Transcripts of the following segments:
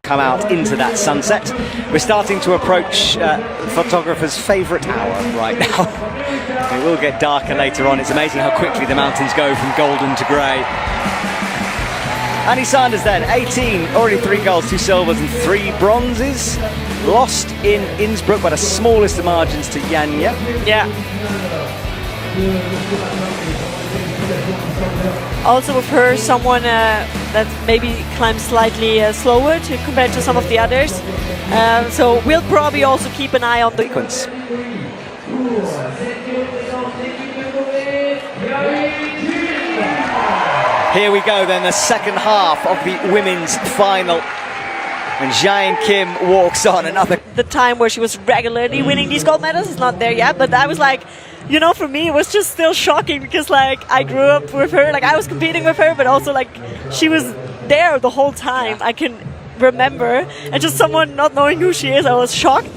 come out into that sunset. We're starting to approach the photographer's favourite hour right now. It will get darker later on. It's amazing how quickly the mountains go from golden to grey. Annie Sanders then, 18, already 3 golds, 2 silvers and 3 bronzes. Lost in Innsbruck by the smallest of margins to Janja. Yeah. Also with her, someone that maybe climbs slightly slower compared to some of the others. So we'll probably also keep an eye on the sequence. Here we go then, the second half of the women's final. And Jae Kim walks on another. The time where she was regularly winning these gold medals is not there yet, but I was like, you know, for me it was just still shocking because like I grew up with her, like I was competing with her, but also like she was there the whole time. I can remember, and just someone not knowing who she is, I was shocked.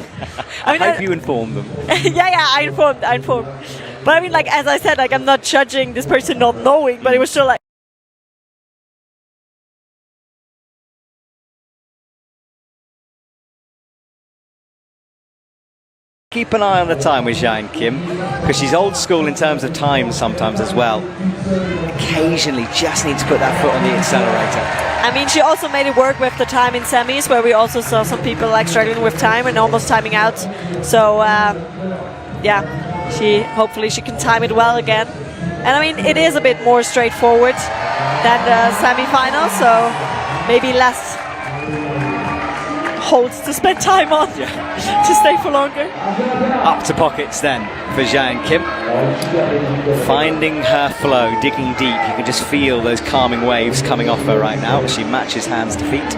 I hope you informed them. yeah, I informed. But I mean, like as I said, like I'm not judging this person not knowing, but it was still like. Keep an eye on the time with Jae Kim, because she's old school in terms of time sometimes as well. Occasionally just needs to put that foot on the accelerator. I mean, she also made it work with the time in semis, where we also saw some people like struggling with time and almost timing out. So yeah, hopefully she can time it well again. And I mean, it is a bit more straightforward than the semi-final, so maybe less holds to spend time on to stay for longer. Up to pockets then for Jae Kim. Finding her flow, digging deep. You can just feel those calming waves coming off her right now as she matches hands to feet.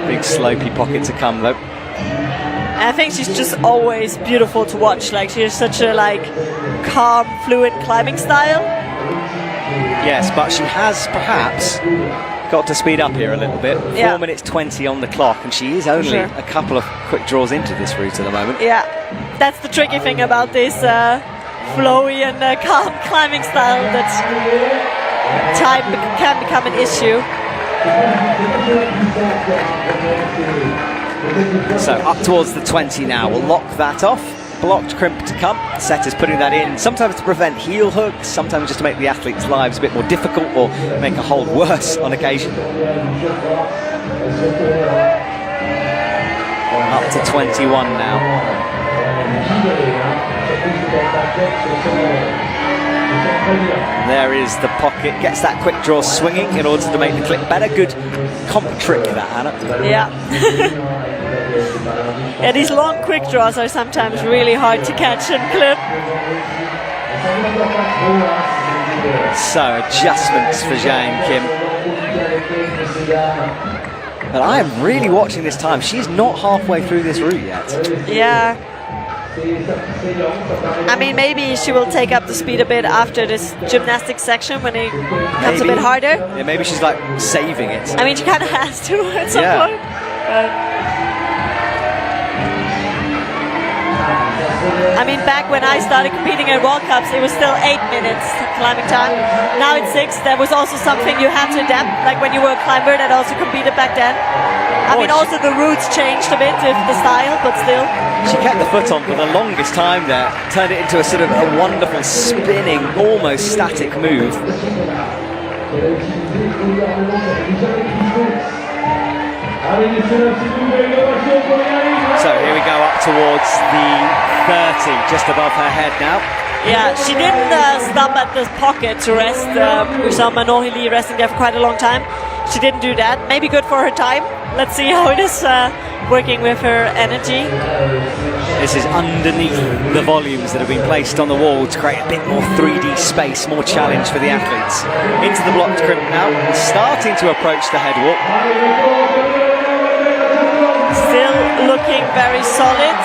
Big slopey pocket to come though. I think she's just always beautiful to watch. Like she has such a like calm, fluid climbing style. Yes, but she has perhaps got to speed up here a little bit. 4 minutes 20 on the clock, and she is only a couple of quick draws into this route at the moment. Yeah, that's the tricky thing about this flowy and calm climbing style, that time can become an issue. So up towards the 20 now, we'll lock that off. Blocked crimp to come, setters putting that in, sometimes to prevent heel hooks, sometimes just to make the athletes' lives a bit more difficult or make a hold worse on occasion. Up to 21 now. There is the pocket, gets that quick draw swinging in order to make the clip better. Good comp trick that, Hannah. Yeah. Yeah, these long quick draws are sometimes really hard to catch and clip. So, adjustments for Jae Kim. But I am really watching this time. She's not halfway through this route yet. Yeah. I mean, maybe she will take up the speed a bit after this gymnastics section when it becomes a bit harder. Yeah, maybe she's like saving it. I mean, she kind of has to at some point. I mean, back when I started competing at World Cups, it was still 8 minutes climbing time. Now it's 6. There was also something you had to adapt, like when you were a climber that also competed back then. I mean, also the routes changed a bit with the style, but still. She kept the foot on for the longest time there, turned it into a sort of a wonderful spinning, almost static move. So here we go up towards the 30, just above her head now. Yeah, she didn't stop at the pocket to rest. We saw Manon Hilly resting there for quite a long time. She didn't do that. Maybe good for her time. Let's see how it is working with her energy. This is underneath the volumes that have been placed on the wall to create a bit more 3D space, more challenge for the athletes. Into the blocked crimp now, starting to approach the head walk. Still looking very solid.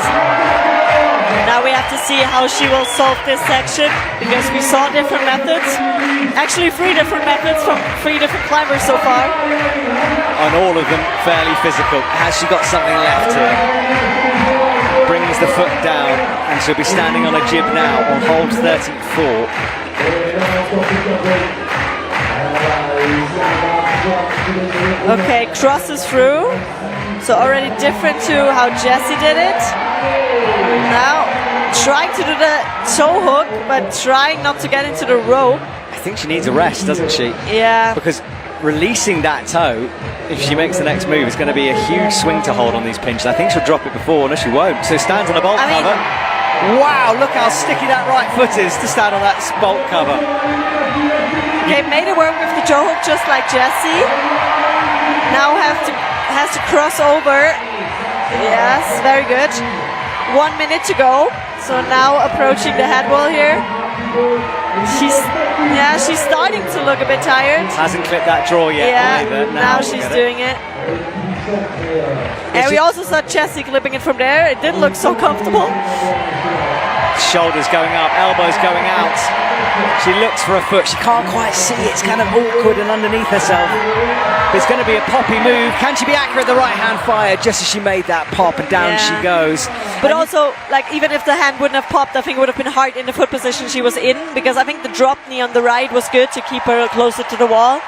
Now we have to see how she will solve this section, because we saw different methods. Actually 3 different methods from 3 different climbers so far. And all of them fairly physical. Has she got something left here? Brings the foot down, and she'll be standing on a jib now on hold 34. Okay, crosses through. So already different to how Jessie did it. Now trying to do the toe hook, but trying not to get into the rope. I think she needs a rest, doesn't she? Yeah. Because releasing that toe, if she makes the next move, is going to be a huge swing to hold on these pinches. I think she'll drop it before. No, she won't. So stands on a bolt cover. Wow, look how sticky that right foot is to stand on that bolt cover. Okay, made it work with the toe hook just like Jessie. Now has to cross over. Yes, very good. 1 minute to go. So now approaching the head wall here. She's starting to look a bit tired. Hasn't clipped that draw yet. Yeah, either. now she's doing it. And we also saw Jessie clipping it from there. It didn't look so comfortable. Shoulders going up, elbows going out. She looks for a foot. She can't quite see it. It's kind of awkward and underneath herself. It's going to be a poppy move. Can she be accurate? The right hand fired just as she made that pop, and down she goes. But also, like, even if the hand wouldn't have popped, I think it would have been hard in the foot position she was in, because I think the drop knee on the right was good to keep her closer to the wall.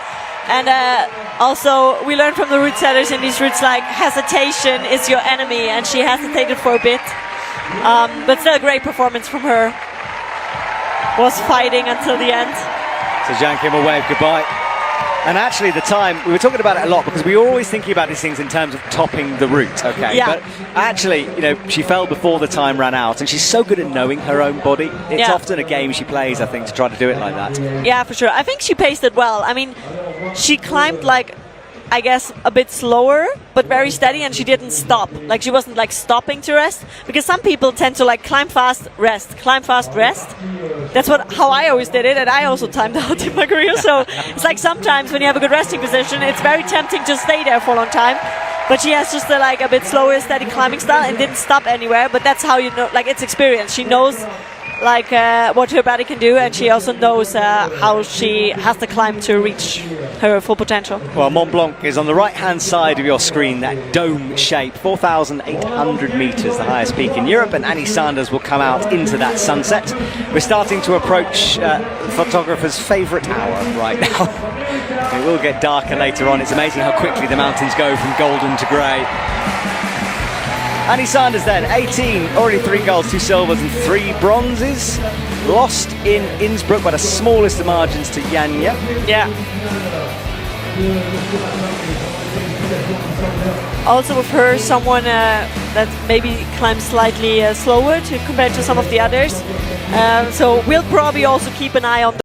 And also, we learned from the route setters in these routes, like, hesitation is your enemy, and she hesitated for a bit. But still a great performance from her. Was fighting until the end. So Zhang Kim will wave goodbye. And actually the time, we were talking about it a lot because we were always thinking about these things in terms of topping the route, okay? Yeah. But actually, you know, she fell before the time ran out, and she's so good at knowing her own body. It's often a game she plays, I think, to try to do it like that. Yeah, for sure. I think she paced it well. I mean, she climbed like, I guess, a bit slower, but very steady, and she didn't stop. Like, she wasn't like stopping to rest, because some people tend to like climb fast, rest, climb fast, rest. That's how I always did it, and I also timed out in my career. So it's like sometimes when you have a good resting position, it's very tempting to stay there for a long time. But she has just a bit slower, steady climbing style and didn't stop anywhere. But that's how you know, like, it's experience. She knows like what her body can do, and she also knows how she has to climb to reach her full potential. Well, Mont Blanc is on the right-hand side of your screen, that dome shape, 4,800 metres, the highest peak in Europe, and Annie Sanders will come out into that sunset. We're starting to approach the photographer's favourite hour right now. It will get darker later on. It's amazing how quickly the mountains go from golden to grey. Annie Sanders then, 18, already 3 golds, 2 silvers and 3 bronzes. Lost in Innsbruck by the smallest of margins to Yanya. Yeah. Also with her, someone that maybe climbs slightly slower compared to some of the others. So we'll probably also keep an eye on